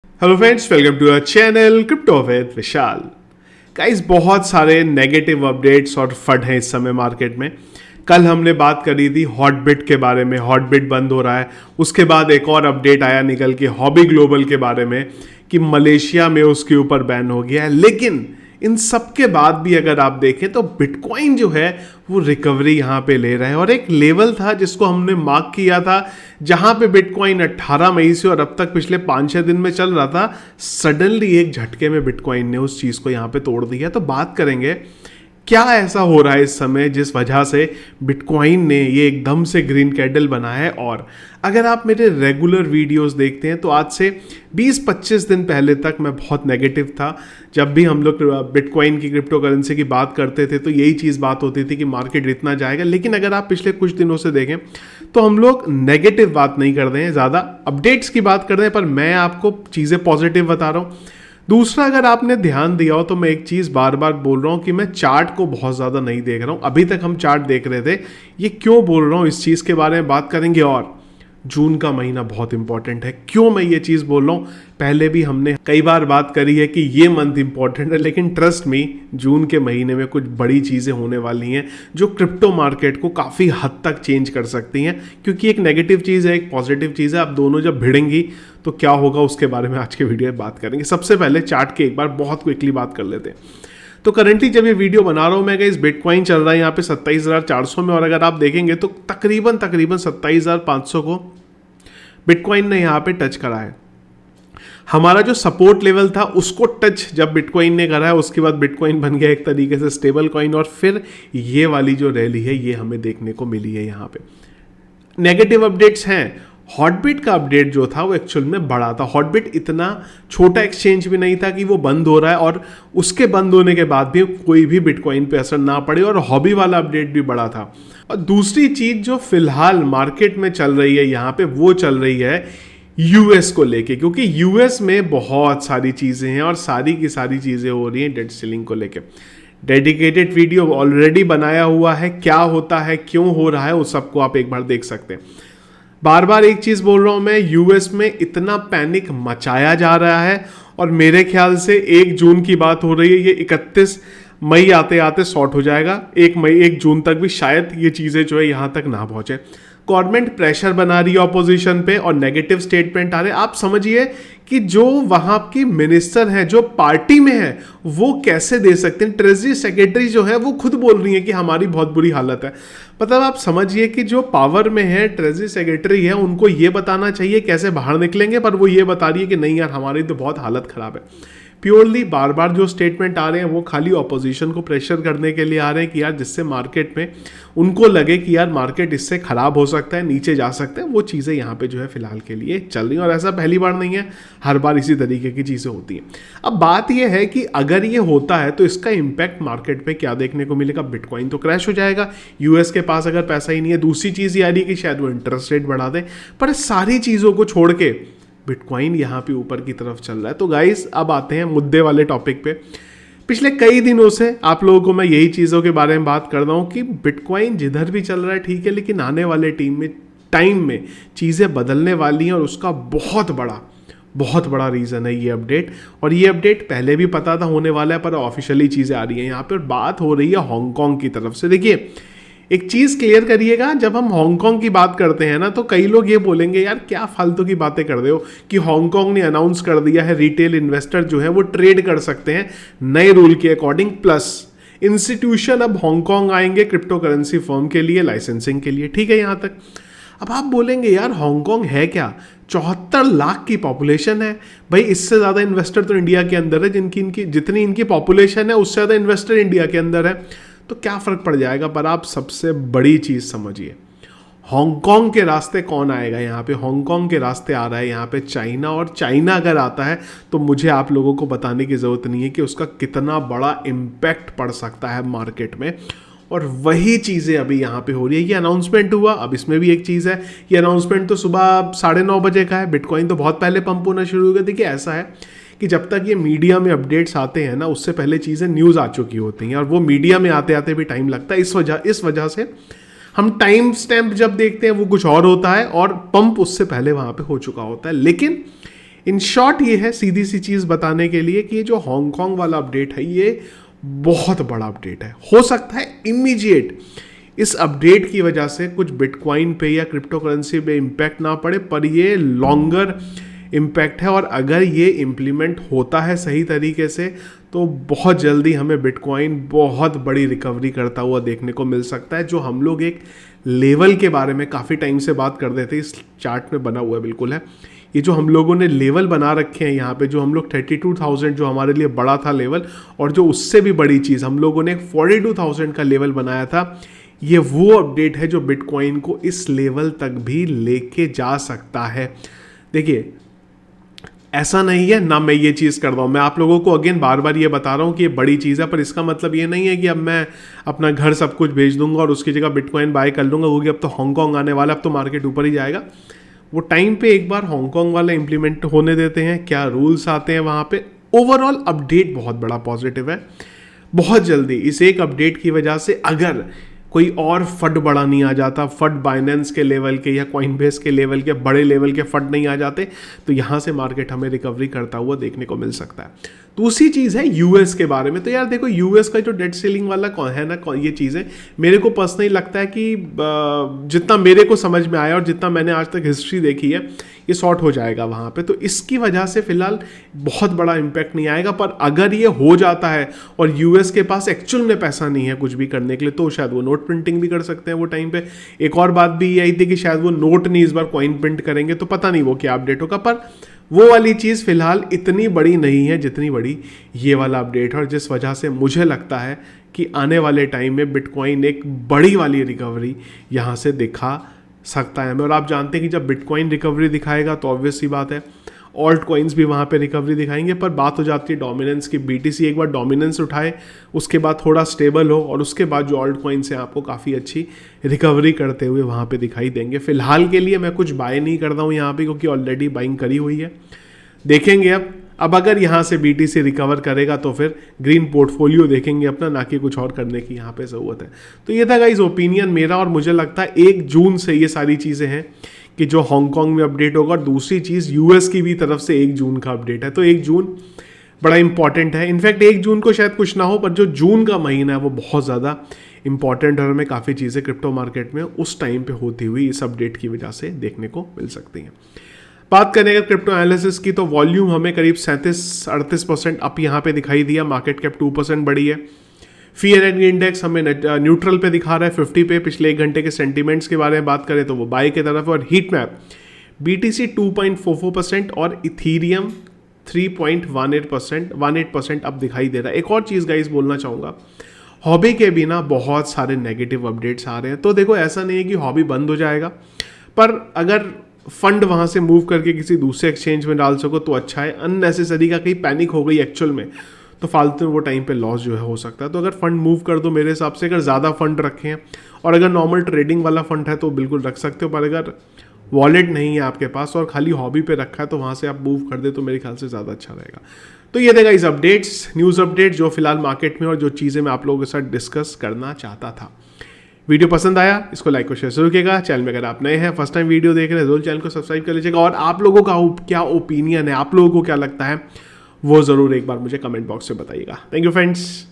Hello friends, welcome to our channel crypto with Vishal. Guys, बहुत सारे negative updates और फट हैं इस समय मार्केट में। कल हमने बात करी थी हॉटबिट के बारे में, हॉटबिट बंद हो रहा है। उसके बाद एक और अपडेट आया निकल के हॉबी ग्लोबल के बारे में कि मलेशिया में उसके ऊपर बैन हो गया है। लेकिन इन सब के बाद भी अगर आप देखें तो बिटकॉइन जो है वो रिकवरी यहाँ पे ले रहा है। और एक लेवल था जिसको हमने मार्क किया था जहाँ पे बिटकॉइन 18 मई से और अब तक पिछले 5-6 दिन में चल रहा था, सडनली एक झटके में बिटकॉइन ने उस चीज़ को यहाँ पे तोड़ दिया। तो बात करेंगे क्या ऐसा हो रहा है इस समय जिस वजह से बिटकॉइन ने ये एकदम से ग्रीन कैंडल बना है। और अगर आप मेरे रेगुलर वीडियोस देखते हैं तो आज से 20-25 दिन पहले तक मैं बहुत नेगेटिव था। जब भी हम लोग बिटकॉइन की क्रिप्टो करेंसी की बात करते थे तो यही चीज़ बात होती थी कि मार्केट इतना जाएगा। लेकिन अगर आप पिछले कुछ दिनों से देखें तो हम लोग नेगेटिव बात नहीं कर रहे हैं, ज़्यादा अपडेट्स की बात कर रहे हैं, पर मैं आपको चीज़ें पॉजिटिव बता रहा हूँ। दूसरा, अगर आपने ध्यान दिया हो तो मैं एक चीज़ बार बार बोल रहा हूँ कि मैं चार्ट को बहुत ज़्यादा नहीं देख रहा हूँ। अभी तक हम चार्ट देख रहे थे। ये क्यों बोल रहा हूँ, इस चीज़ के बारे में बात करेंगे। और जून का महीना बहुत इंपॉर्टेंट है। क्यों मैं ये चीज़ बोल रहा हूँ, पहले भी हमने कई बार बात करी है कि ये मंथ इंपॉर्टेंट है, लेकिन ट्रस्ट मी, जून के महीने में कुछ बड़ी चीज़ें होने वाली हैं जो क्रिप्टो मार्केट को काफ़ी हद तक चेंज कर सकती हैं। क्योंकि एक नेगेटिव चीज़ है, एक पॉजिटिव चीज़ है, अब दोनों जब भिड़ेंगी तो क्या होगा उसके बारे में आज के वीडियो में बात करेंगे। सबसे पहले चार्ट के एक बार बहुत क्विकली बात कर लेते हैं। तो करंटली जब ये वीडियो बना रहा हूँ मैं, इस बिटकॉइन चल रहा है यहाँ पे 27,400 में। और अगर आप देखेंगे तो तकरीबन 27,500 को बिटकॉइन ने यहाँ पे टच करा है। हमारा जो सपोर्ट लेवल था उसको टच जब बिटकॉइन ने करा है, उसके बाद बिटकॉइन बन गया एक तरीके से स्टेबल कॉइन। और फिर ये वाली जो रैली है ये हमें देखने को मिली है। यहाँ पे नेगेटिव अपडेट्स हैं। हॉटबिट का अपडेट जो था वो एक्चुअल में बड़ा था। हॉटबिट इतना छोटा एक्सचेंज भी नहीं था कि वो बंद हो रहा है और उसके बंद होने के बाद भी कोई भी बिटकॉइन पे असर ना पड़े। और हॉबी वाला अपडेट भी बड़ा था। और दूसरी चीज जो फिलहाल मार्केट में चल रही है यहाँ पे, वो चल रही है यूएस को लेके। क्योंकि यूएस में बहुत सारी चीजें हैं और सारी की सारी चीजें हो रही हैं डेट सीलिंग को लेके। डेडिकेटेड वीडियो ऑलरेडी बनाया हुआ है, क्या होता है, क्यों हो रहा है, उस सबको आप एक बार देख सकते हैं। बार बार एक चीज बोल रहा हूं मैं, यूएस में इतना पैनिक मचाया जा रहा है और मेरे ख्याल से 1 जून की बात हो रही है, ये 31 मई आते आते शॉर्ट हो जाएगा। 1 जून तक भी शायद ये चीजें जो है यहां तक ना पहुंचे। गवर्नमेंट प्रेशर बना रही है ऑपोजिशन पे और नेगेटिव स्टेटमेंट आ रहे हैं। आप समझिए कि जो वहां की मिनिस्टर है, जो पार्टी में है, वो कैसे दे सकते हैं। ट्रेजरी सेक्रेटरी जो है वो खुद बोल रही है कि हमारी बहुत बुरी हालत है। मतलब आप समझिए कि जो पावर में है, ट्रेजरी सेक्रेटरी है, उनको ये बताना चाहिए कैसे बाहर निकलेंगे, पर वो ये बता रही है कि नहीं यार हमारी तो बहुत हालत खराब है। प्योरली बार बार जो स्टेटमेंट आ रहे हैं वो खाली ऑपोजिशन को प्रेशर करने के लिए आ रहे हैं कि यार जिससे मार्केट में उनको लगे कि यार मार्केट इससे खराब हो सकता है, नीचे जा सकता है। वो चीज़ें यहाँ पे जो है फिलहाल के लिए चल रही हैं और ऐसा पहली बार नहीं है, हर बार इसी तरीके की चीज़ें होती हैं। अब बात यह है कि अगर ये होता है तो इसका इम्पैक्ट मार्केट पे क्या देखने को मिलेगा। बिटकॉइन तो क्रैश हो जाएगा, यूएस के पास अगर पैसा ही नहीं है। दूसरी चीज़ ये आ रही है कि शायद वो इंटरेस्ट रेट बढ़ा दें, पर सारी चीज़ों को छोड़ के बिटकॉइन यहाँ पे ऊपर की तरफ चल रहा है। तो गाइस, अब आते हैं मुद्दे वाले टॉपिक पे। पिछले कई दिनों से आप लोगों को मैं यही चीज़ों के बारे में बात कर रहा हूँ कि बिटकॉइन जिधर भी चल रहा है ठीक है, लेकिन आने वाले टाइम में चीज़ें बदलने वाली हैं और उसका बहुत बड़ा रीज़न है ये अपडेट। और ये अपडेट पहले भी पता था होने वाला है, पर ऑफिशियली चीज़ें आ रही हैं। यहाँ पर बात हो रही है हांगकांग की तरफ से। देखिए, एक चीज क्लियर करिएगा, जब हम हांगकांग की बात करते हैं ना तो कई लोग ये बोलेंगे यार क्या फालतू की बातें कर रहे हो कि हांगकांग ने अनाउंस कर दिया है रिटेल इन्वेस्टर जो है वो ट्रेड कर सकते हैं नए रूल के अकॉर्डिंग, प्लस इंस्टीट्यूशन अब हांगकांग आएंगे क्रिप्टो करेंसी फर्म के लिए लाइसेंसिंग के लिए। ठीक है यहाँ तक। अब आप बोलेंगे यार हांगकांग है क्या, 74 लाख की पॉपुलेशन है भाई, इससे ज़्यादा इन्वेस्टर तो इंडिया के अंदर है। जितनी इनकी पॉपुलेशन है उससे ज़्यादा इन्वेस्टर इंडिया के अंदर है, तो क्या फ़र्क पड़ जाएगा। पर आप सबसे बड़ी चीज़ समझिए, हांगकांग के रास्ते कौन आएगा यहाँ पे। हांगकांग के रास्ते आ रहा है यहाँ पे चाइना। और चाइना अगर आता है तो मुझे आप लोगों को बताने की ज़रूरत नहीं है कि उसका कितना बड़ा इम्पैक्ट पड़ सकता है मार्केट में। और वही चीज़ें अभी यहाँ पे हो रही है। ये अनाउंसमेंट हुआ, अब इसमें भी एक चीज़ है, ये अनाउंसमेंट तो सुबह 9:30 बजे का है। बिटकॉइन तो बहुत पहले पंप होना शुरू हो गया। देखिए ऐसा है कि जब तक ये मीडिया में अपडेट्स आते हैं ना, उससे पहले चीज़ें न्यूज़ आ चुकी होती हैं और वो मीडिया में आते आते भी टाइम लगता है। इस वजह से हम टाइम स्टैम्प जब देखते हैं वो कुछ और होता है और पंप उससे पहले वहाँ पे हो चुका होता है। लेकिन इन शॉर्ट ये है सीधी सी चीज़ बताने के लिए कि ये जो हांगकांग वाला अपडेट है ये बहुत बड़ा अपडेट है, हो सकता है इमीडिएट इस अपडेट की वजह से कुछ बिटकॉइन पे या क्रिप्टो करेंसी पे इम्पैक्ट ना पड़े, पर ये लॉन्गर इम्पैक्ट है। और अगर ये इम्प्लीमेंट होता है सही तरीके से तो बहुत जल्दी हमें बिटकॉइन बहुत बड़ी रिकवरी करता हुआ देखने को मिल सकता है। जो हम लोग एक लेवल के बारे में काफ़ी टाइम से बात कर रहे थे, इस चार्ट में बना हुआ है बिल्कुल है, ये जो हम लोगों ने लेवल बना रखे हैं यहाँ पे, जो हम लोग 32,000 जो हमारे लिए बड़ा था लेवल, और जो उससे भी बड़ी चीज़ हम लोगों ने 42,000 का लेवल बनाया था, ये वो अपडेट है जो बिटकॉइन को इस लेवल तक भी लेके जा सकता है। देखिए ऐसा नहीं है ना मैं ये चीज़ कर रहा हूँ, मैं आप लोगों को अगेन बार बार ये बता रहा हूँ कि ये बड़ी चीज़ है, पर इसका मतलब ये नहीं है कि अब मैं अपना घर सब कुछ बेच दूंगा और उसकी जगह बिटकॉइन बाय कर लूँगा, क्योंकि अब तो हांगकांग आने वाला, अब तो मार्केट ऊपर ही जाएगा। वो टाइम पे एक बार हांगकांग वाला इम्प्लीमेंट होने देते हैं, क्या रूल्स आते हैं वहाँ पे। ओवरऑल अपडेट बहुत बड़ा पॉजिटिव है। बहुत जल्दी इस एक अपडेट की वजह से अगर कोई और फंड बड़ा नहीं आ जाता, फंड बाइनेंस के लेवल के या कॉइनबेस के लेवल के बड़े लेवल के फंड नहीं आ जाते, तो यहाँ से मार्केट हमें रिकवरी करता हुआ देखने को मिल सकता है। दूसरी चीज़ है यूएस के बारे में। तो यार देखो यूएस का जो डेट सीलिंग वाला है ना, ये चीज़ें मेरे को पर्सनली लगता है कि जितना मेरे को समझ में आया और जितना मैंने आज तक हिस्ट्री देखी है, ये सॉर्ट हो जाएगा वहाँ पे। तो इसकी वजह से फिलहाल बहुत बड़ा इम्पैक्ट नहीं आएगा, पर अगर ये हो जाता है और यूएस के पास एक्चुअल में पैसा नहीं है कुछ भी करने के लिए, तो शायद वो नोट प्रिंटिंग भी कर सकते हैं वो टाइम पे। एक और बात भी ये आई थी कि शायद वो नोट नहीं इस बार कॉइन प्रिंट करेंगे, तो पता नहीं वो क्या अपडेट होगा, पर वो वाली चीज़ फिलहाल इतनी बड़ी नहीं है जितनी बड़ी ये वाला अपडेट है। और जिस वजह से मुझे लगता है कि आने वाले टाइम में बिटकॉइन एक बड़ी वाली रिकवरी यहाँ से दिखा सकता है हमें। और आप जानते हैं कि जब बिटकॉइन रिकवरी दिखाएगा तो ऑब्वियस सी बात है ऑल्ट कॉइन्स भी वहाँ पे रिकवरी दिखाएंगे। पर बात हो जाती है डोमिनेंस की, बीटीसी एक बार डोमिनेंस उठाए, उसके बाद थोड़ा स्टेबल हो, और उसके बाद जो ऑल्ट कॉइन्स हैं आपको काफ़ी अच्छी रिकवरी करते हुए वहाँ पे दिखाई देंगे। फिलहाल के लिए मैं कुछ बाय नहीं करता हूँ यहाँ पे, क्योंकि ऑलरेडी बाइंग करी हुई है। देखेंगे अब अगर यहाँ से बीटीसी रिकवर करेगा तो फिर ग्रीन पोर्टफोलियो देखेंगे अपना, ना कि कुछ और करने की यहाँ पे ज़रूरत है। तो ये था गाइस ओपिनियन मेरा, और मुझे लगता है 1 जून से ये सारी चीज़ें हैं कि जो हांगकांग में अपडेट होगा, और दूसरी चीज़ यूएस की भी तरफ से 1 जून का अपडेट है। तो 1 जून बड़ा इंपॉर्टेंट है। इनफैक्ट 1 जून को शायद कुछ ना हो, पर जो जून का महीना है वो बहुत ज़्यादा इंपॉर्टेंट है, और हमें काफ़ी चीज़ें क्रिप्टो मार्केट में उस टाइम पे होती हुई इस अपडेट की वजह से देखने को मिल सकती हैं। बात करें अगर क्रिप्टो एनालिसिस की, तो वॉल्यूम हमें करीब 37-38% अप यहाँ पे दिखाई दिया, मार्केट कैप 2% बढ़ी है। फियर एंड इंडेक्स हमें न्यूट्रल पे दिखा रहा है 50 पे। पिछले 1 घंटे के सेंटीमेंट्स के बारे में बात करें तो वो बाय की तरफ है। और हीट मैप बीटीसी 2.44% और इथीरियम 3.18% अब दिखाई दे रहा है। एक और चीज़ गाइस बोलना चाहूँगा, हॉबी के बिना बहुत सारे नेगेटिव अपडेट्स आ रहे हैं। तो देखो ऐसा नहीं है कि हॉबी बंद हो जाएगा, पर अगर फंड वहाँ से मूव करके किसी दूसरे एक्सचेंज में डाल सको तो अच्छा है। अननेसेसरी का कहीं पैनिक हो गई एक्चुअल में तो फालतू में वो टाइम पे लॉस जो है हो सकता है। तो अगर फंड मूव कर दो मेरे हिसाब से, अगर ज़्यादा फंड रखें और अगर नॉर्मल ट्रेडिंग वाला फंड है तो बिल्कुल रख सकते हो, पर अगर वॉलेट नहीं है आपके पास और खाली हॉबी पे रखा है तो वहाँ से आप मूव कर दे तो मेरे ख्याल से ज़्यादा अच्छा रहेगा। तो ये देगा इस अपडेट्स, न्यूज़ अपडेट जो फिलहाल मार्केट में और जो चीज़ें मैं आप लोगों के साथ डिस्कस करना चाहता था। वीडियो पसंद आया इसको लाइक और शेयर जरूर कीजिएगा। चैनल में अगर आप नए हैं, फर्स्ट टाइम वीडियो देख रहे हैं, जरूर चैनल को सब्सक्राइब कर लीजिएगा। और आप लोगों का क्या ओपिनियन है, आप लोगों को क्या लगता है, वो ज़रूर एक बार मुझे कमेंट बॉक्स में बताइएगा। Thank you friends.